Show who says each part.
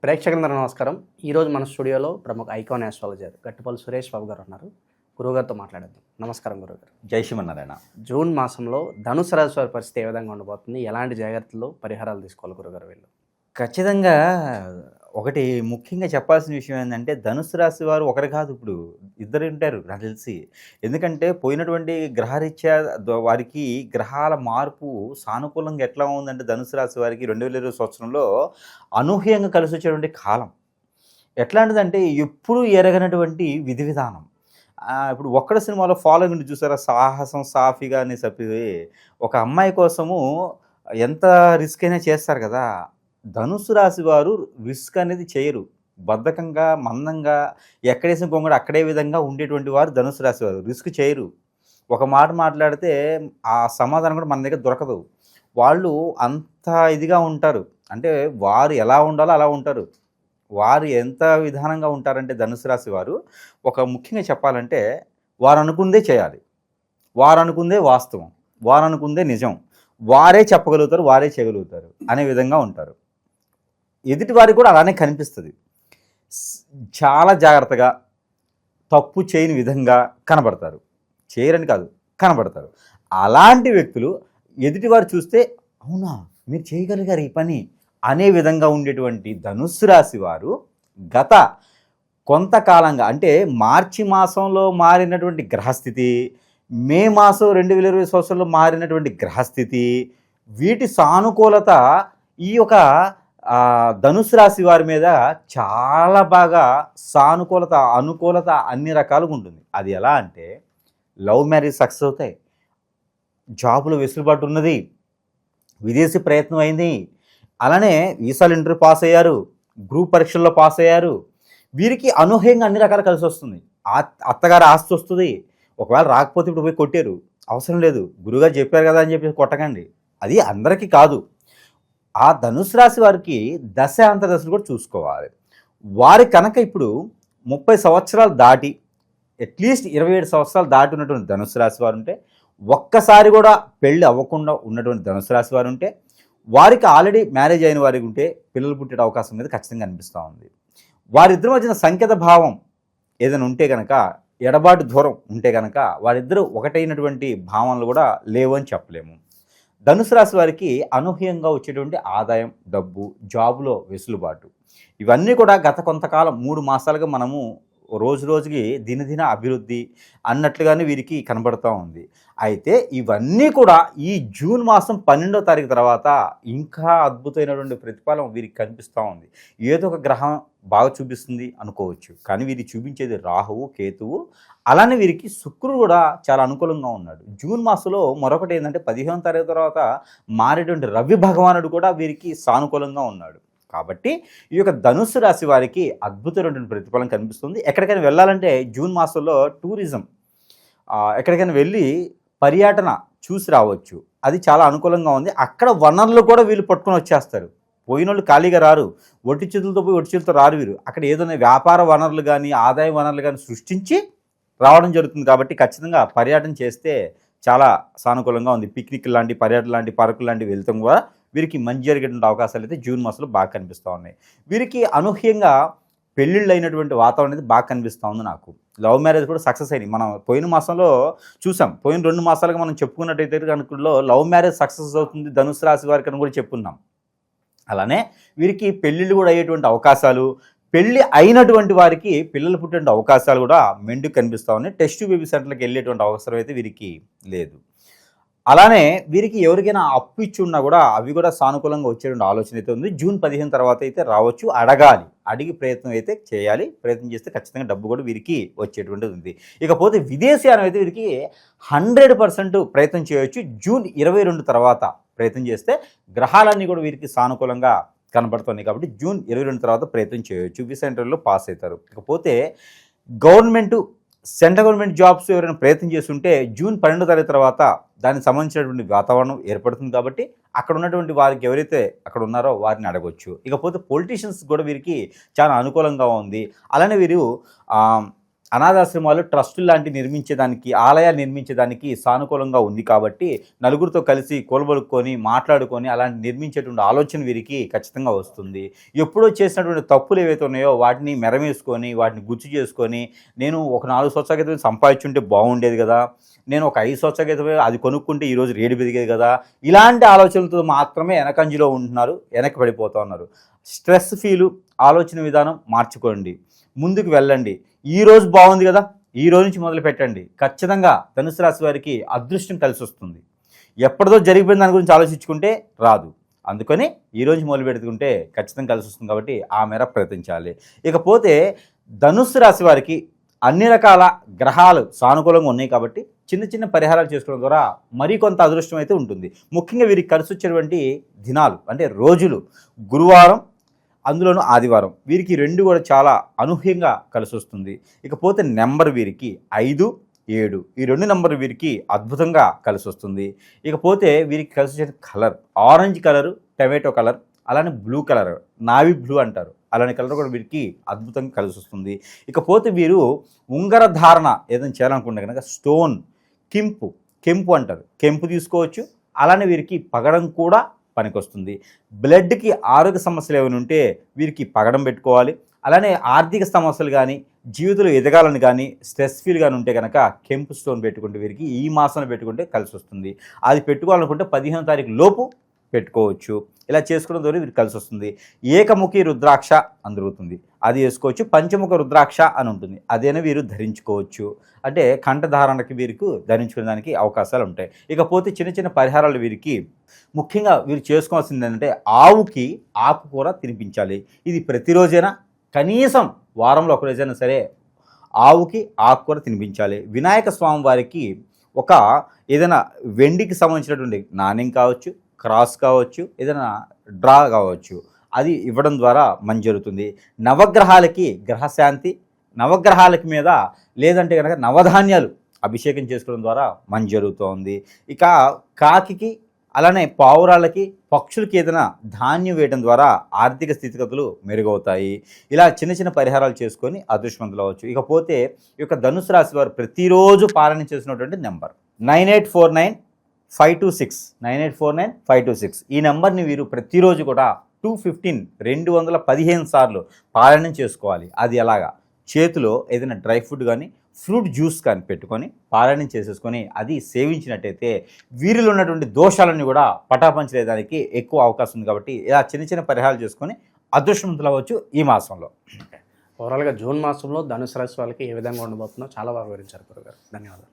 Speaker 1: ప్రేక్షకులందరూ నమస్కారం. ఈరోజు మన స్టూడియోలో ప్రముఖ ఐకాన్ ఆస్ట్రాలజర్ గట్టుపల్లి సురేష్ బాబు గారు ఉన్నారు. గురువుగారితో మాట్లాడేద్దాం. నమస్కారం గురువుగారు.
Speaker 2: జై శ్రీమన్నారాయణ.
Speaker 1: జూన్ మాసంలో ధనుసు రాశి వారి పరిస్థితి ఏ విధంగా ఉండబోతుంది? ఎలాంటి జాగ్రత్తలు, పరిహారాలు తీసుకోవాలి గురుగారు వీళ్ళు?
Speaker 2: ఖచ్చితంగా ఒకటి ముఖ్యంగా చెప్పాల్సిన విషయం ఏంటంటే, ధనుసు రాశి వారు ఒకరు కాదు, ఇప్పుడు ఇద్దరు ఉంటారు నాకు తెలిసి. ఎందుకంటే పోయినటువంటి గ్రహరీత్యా వారికి గ్రహాల మార్పు సానుకూలంగా ఎట్లా ఉందంటే, ధనుసు రాశి వారికి 2020 సంవత్సరంలో అనూహ్యంగా కలిసి వచ్చేటువంటి కాలం. ఎట్లాంటిదంటే ఎప్పుడూ ఎరగనటువంటి విధి విధానం. ఇప్పుడు ఒక్కడ సినిమాలో ఫాలోయింగ్ చూసారా, సాహసం సాఫీగా అని చెప్పి ఒక అమ్మాయి కోసము ఎంత రిస్క్ అయినా చేస్తారు కదా. ధనుసు రాశి వారు రిస్క్ అనేది చేయరు. బద్ధకంగా మందంగా ఎక్కడేసిన గొంగడు అక్కడే విధంగా ఉండేటువంటి వారు ధనుసు రాశి వారు. రిస్క్ చేయరు. ఒక మాట మాట్లాడితే ఆ సమాధానం కూడా మన దగ్గర దొరకదు. వాళ్ళు అంత ఇదిగా ఉంటారు. అంటే వారు ఎలా ఉండాలో అలా ఉంటారు. వారు ఎంత విధానంగా ఉంటారంటే ధనుసు రాశి వారు, ఒక ముఖ్యంగా చెప్పాలంటే, వారు అనుకుందే చేయాలి, వారు అనుకుందే వాస్తవం, వారు అనుకుందే నిజం, వారే చెప్పగలుగుతారు, వారే చేయగలుగుతారు అనే విధంగా ఉంటారు. ఎదుటి వారికి కూడా అలానే కనిపిస్తుంది. చాలా జాగ్రత్తగా తప్పు చేయని విధంగా కనబడతారు. చేయరని కాదు, కనబడతారు. అలాంటి వ్యక్తులు ఎదుటివారు చూస్తే అవునా మీరు చేయగలిగారు ఈ పని అనే విధంగా ఉండేటువంటి ధనుస్సు రాశి వారు గత కొంతకాలంగా, అంటే మార్చి మాసంలో మారినటువంటి గ్రహస్థితి, మే మాసం 2020 సంవత్సరంలో మారినటువంటి గ్రహస్థితి, వీటి సానుకూలత ఈ యొక్క ధనుసు రాశి వారి మీద చాలా బాగా సానుకూలత, అనుకూలత అన్ని రకాలుగా ఉంటుంది. అది ఎలా అంటే, లవ్ మ్యారేజ్ సక్సెస్ అవుతాయి, జాబులో వెసులుబాటు ఉన్నది, విదేశీ ప్రయత్నం అయింది, అలానే వీసాలు ఇంటర్వ్యూ పాస్ అయ్యారు, గ్రూప్ పరీక్షల్లో పాస్ అయ్యారు. వీరికి అనూహ్యంగా అన్ని రకాలు కలిసి వస్తుంది. అత్తగారి ఆస్తి వస్తుంది. ఒకవేళ రాకపోతే ఇప్పుడు పోయి కొట్టారు, అవసరం లేదు, గురువుగారు చెప్పారు కదా అని చెప్పి కొట్టకండి. అది అందరికీ కాదు. ఆ ధనుసు రాశి వారికి దశాంతరదశలు కూడా చూసుకోవాలి. వారి కనుక ఇప్పుడు 30 సంవత్సరాలు దాటి, అట్లీస్ట్ 27 సంవత్సరాలు దాటి ఉన్నటువంటి ధనుసు రాశి వారు ఉంటే, ఒక్కసారి కూడా పెళ్ళి అవ్వకుండా ఉన్నటువంటి ధనుసు రాశి వారు ఉంటే, వారికి ఆల్రెడీ మ్యారేజ్ అయిన వారికి ఉంటే పిల్లలు పుట్టే అవకాశం మీద ఖచ్చితంగా అనిపిస్తూ ఉంది. వారిద్దరి మధ్యన సంకేత భావం ఏదైనా ఉంటే కనుక, ఎడబాటు దూరం ఉంటే కనుక, వారిద్దరూ ఒకటైనటువంటి భావనలు కూడా లేవు అని చెప్పలేము. ధనుసు రాశి వారికి అనూహ్యంగా వచ్చేటువంటి ఆదాయం, డబ్బు, జాబులో వెసులుబాటు, ఇవన్నీ కూడా గత కొంతకాలం 3 మాసాలుగా మనము రోజు రోజుకి దినదిన అభివృద్ధి అన్నట్లుగానే వీరికి కనబడుతూ ఉంది. అయితే ఇవన్నీ కూడా ఈ జూన్ మాసం 12వ తారీఖు తర్వాత ఇంకా అద్భుతమైనటువంటి ప్రతిఫలం వీరికి కనిపిస్తూ ఉంది. ఏదో ఒక గ్రహం బాగా చూపిస్తుంది అనుకోవచ్చు, కానీ వీరికి చూపించేది రాహువు, కేతువు. అలానే వీరికి శుక్రుడు కూడా చాలా అనుకూలంగా ఉన్నాడు. జూన్ మాసంలో మరొకటి ఏంటంటే, 15వ తారీఖు తర్వాత మారేటువంటి రవి భగవానుడు కూడా వీరికి సానుకూలంగా ఉన్నాడు. కాబట్టి ఈ యొక్క ధనుస్సు రాశి వారికి అద్భుతమైనటువంటి ప్రతిఫలం కనిపిస్తుంది. ఎక్కడికైనా వెళ్ళాలంటే జూన్ మాసంలో టూరిజం, ఎక్కడికైనా వెళ్ళి పర్యటన చూసి రావచ్చు. అది చాలా అనుకూలంగా ఉంది. అక్కడ వనరులు కూడా వీళ్ళు పట్టుకొని వచ్చేస్తారు. పోయిన వాళ్ళు ఖాళీగా రారు, ఒట్టి చేతులతో పోయి ఒట్టి చేతులతో రారు వీరు. అక్కడ ఏదైనా వ్యాపార వనరులు కానీ, ఆదాయ వనరులు కానీ సృష్టించి రావడం జరుగుతుంది. కాబట్టి ఖచ్చితంగా పర్యటన చేస్తే చాలా సానుకూలంగా ఉంది. పిక్నిక్ లాంటి, పర్యటన లాంటి, పార్కులు లాంటివి వెళ్తాం కూడా వీరికి మంచి జరిగేటువంటి అవకాశాలు అయితే జూన్ మాసంలో బాగా కనిపిస్తూ ఉన్నాయి. వీరికి అనూహ్యంగా పెళ్ళిళ్ళు అయినటువంటి వాతావరణం అనేది బాగా కనిపిస్తూ ఉంది నాకు. లవ్ మ్యారేజ్ కూడా సక్సెస్ అయినాయి. మనం పోయిన మాసంలో చూసాం. పోయిన 2 మాసాలుగా మనం చెప్పుకున్నట్టయితే కనుకలో లవ్ మ్యారేజ్ సక్సెస్ అవుతుంది ధనుసు రాశి వారికి అని కూడా చెప్పుకున్నాం. అలానే వీరికి పెళ్ళిళ్ళు కూడా అయ్యేటువంటి అవకాశాలు, పెళ్ళి అయినటువంటి వారికి పిల్లలు పుట్టే అవకాశాలు కూడా మెండుకు కనిపిస్తూ ఉన్నాయి. టెస్ట్ బేబీ సెంటర్లకు వెళ్ళేటువంటి అవసరం అయితే వీరికి లేదు. అలానే వీరికి ఎవరికైనా అప్పు ఇచ్చి ఉన్నా కూడా అవి కూడా సానుకూలంగా వచ్చేటువంటి ఆలోచన అయితే ఉంది. జూన్ 15 తర్వాత అయితే రావచ్చు. అడగాలి, అడిగి ప్రయత్నం అయితే చేయాలి. ప్రయత్నం చేస్తే ఖచ్చితంగా డబ్బు కూడా వీరికి వచ్చేటువంటిది ఉంది. ఇకపోతే విదేశీయానం అయితే వీరికి 100% ప్రయత్నం చేయవచ్చు. జూన్ 22 తర్వాత ప్రయత్నం చేస్తే గ్రహాలన్నీ కూడా వీరికి సానుకూలంగా కనబడుతున్నాయి. కాబట్టి జూన్ 22 తర్వాత ప్రయత్నం చేయవచ్చు. వీసా ఇంటర్వ్యూలో పాస్ అవుతారు. ఇకపోతే సెంట్రల్ గవర్నమెంట్ జాబ్స్ ఎవరైనా ప్రయత్నం చేస్తుంటే జూన్ 12వ తారీఖు తర్వాత దానికి సంబంధించినటువంటి వాతావరణం ఏర్పడుతుంది. కాబట్టి అక్కడ ఉన్నటువంటి వారికి ఎవరైతే అక్కడ ఉన్నారో వారిని అడగవచ్చు. ఇకపోతే పొలిటీషియన్స్ కూడా వీరికి చాలా అనుకూలంగా ఉంది. అలానే వీరు అనాథాశ్రమాలు ట్రస్టులు లాంటి నిర్మించేదానికి, ఆలయాలు నిర్మించేదానికి సానుకూలంగా ఉంది కాబట్టి నలుగురితో కలిసి కూలబలుక్కొని మాట్లాడుకొని అలాంటి నిర్మించేటువంటి ఆలోచన వీరికి ఖచ్చితంగా వస్తుంది. ఎప్పుడో చేసినటువంటి తప్పులు ఏవైతే ఉన్నాయో వాటిని మెరమేసుకొని వాటిని గుర్తు చేసుకొని నేను ఒక 4 సంవత్సరాల క్రితం సంపాదించుంటే బాగుండేది కదా, నేను ఒక 5 సంవత్సరాల క్రితమే అది కొనుక్కుంటే ఈరోజు రేటు పెరిగేది కదా, ఇలాంటి ఆలోచనలతో మాత్రమే వెనకంజలో ఉంటున్నారు, వెనక్కి పడిపోతూ ఉన్నారు. స్ట్రెస్ ఫీలు ఆలోచన విధానం మార్చుకోండి, ముందుకు వెళ్ళండి. ఈరోజు బాగుంది కదా, ఈ రోజు నుంచి మొదలు పెట్టండి. ఖచ్చితంగా ధనుసు రాశి వారికి అదృష్టం కలిసి వస్తుంది. ఎప్పటిదో జరిగిపోయిన దాని గురించి ఆలోచించుకుంటే రాదు. అందుకని ఈ రోజు మొదలు పెట్టుకుంటే ఖచ్చితంగా కలిసి వస్తుంది కాబట్టి ఆ మేర ప్రయత్నించాలి. ఇకపోతే ధనుసు రాశి వారికి అన్ని రకాల గ్రహాలు సానుకూలంగా ఉన్నాయి కాబట్టి చిన్న చిన్న పరిహారాలు చేసుకోవడం ద్వారా మరికొంత అదృష్టం అయితే ఉంటుంది. ముఖ్యంగా వీరికి కలిసి వచ్చేటువంటి దినాలు అంటే రోజులు గురువారం, అందులోనూ ఆదివారం. వీరికి 2 కూడా చాలా అనూహ్యంగా కలిసి వస్తుంది. ఇకపోతే నెంబర్ వీరికి 5, 7 ఈ 2 నెంబర్ వీరికి అద్భుతంగా కలిసి వస్తుంది. ఇకపోతే వీరికి కలిసి వచ్చే colour orange colour, tomato colour, అలానే బ్లూ కలర్, నావీ బ్లూ అంటారు, అలానే కలర్ కూడా వీరికి అద్భుతంగా కలిసి వస్తుంది. ఇకపోతే వీరు ఉంగర ధారణ ఏదైనా చేయాలనుకుంటే కనుక స్టోన్ కెంపు అంటారు, కెంపు తీసుకోవచ్చు. అలానే వీరికి పగడం కూడా పనికొస్తుంది. బ్లడ్కి ఆరోగ్య సమస్యలు ఏమైనా ఉంటే వీరికి పగడం పెట్టుకోవాలి. అలానే ఆర్థిక సమస్యలు కానీ జీవితంలో ఎదగాలని కానీ స్ట్రెస్ ఫీల్ కానీ ఉంటే కనుక కెంపు స్టోన్ పెట్టుకుంటే వీరికి ఈ మాసంలో పెట్టుకుంటే కలిసి వస్తుంది. అది పెట్టుకోవాలనుకుంటే 15వ తారీఖు లోపు పెట్టుకోవచ్చు. ఇలా చేసుకోవడం ద్వారా వీరికి కలిసి వస్తుంది. ఏకముఖి రుద్రాక్ష అని దొరుకుతుంది, అది వేసుకోవచ్చు. పంచముఖ రుద్రాక్ష అని ఉంటుంది, అదేనా వీరు ధరించుకోవచ్చు. అంటే కంఠధారణకి వీరికి ధరించుకోవడానికి అవకాశాలు ఉంటాయి. ఇకపోతే చిన్న చిన్న పరిహారాలు వీరికి ముఖ్యంగా వీరు చేసుకోవాల్సింది ఏంటంటే ఆవుకి ఆకుకూర తినిపించాలి. ఇది ప్రతిరోజైనా కనీసం వారంలో ఒక రోజైనా సరే ఆవుకి ఆకుకూర తినిపించాలి. వినాయక స్వామి వారికి ఒక ఏదైనా వెండికి సంబంధించినటువంటి నాణ్యం కావచ్చు, క్రాస్ కావచ్చు, ఏదైనా డ్రా కావచ్చు, అది ఇవ్వడం ద్వారా మంచి జరుగుతుంది. నవగ్రహాలకి గ్రహశాంతి, నవగ్రహాలకి మీద లేదంటే కనుక నవధాన్యాలు అభిషేకం చేసుకోవడం ద్వారా మంచి జరుగుతోంది. ఇక కాకికి అలానే పావురాళ్ళకి పక్షులకి ఏదైనా ధాన్యం వేయడం ద్వారా ఆర్థిక స్థితిగతులు మెరుగవుతాయి. ఇలా చిన్న చిన్న పరిహారాలు చేసుకొని అదృష్టవంతులు అవ్వచ్చు. ఇకపోతే ఈ యొక్క ధనుసు రాశి వారు ప్రతిరోజు పాలన చేసినటువంటి నెంబర్ 9849-526 9849-526 ఈ నెంబర్ని వీరు ప్రతిరోజు కూడా 215 సార్లు పారాయణం చేసుకోవాలి. అది ఎలాగా, చేతిలో ఏదైనా డ్రై ఫ్రూట్ కానీ ఫ్రూట్ జ్యూస్ కానీ పెట్టుకొని పారాయణం చేసేసుకొని అది సేవించినట్టయితే వీరిలో ఉన్నటువంటి దోషాలన్నీ కూడా పటాపంచలేదానికి ఎక్కువ అవకాశం ఉంది. కాబట్టి ఇలా చిన్న చిన్న పరిహారాలు చేసుకొని అదృష్టవంతులు అవ్వచ్చు ఈ మాసంలో.
Speaker 1: ఓవరాల్గా జూన్ మాసంలో ధనుసు రాశి వాళ్ళకి ఏ విధంగా ఉండబోతుందో చాలా బాగా వివరించారు గురుగారు. ధన్యవాదాలు.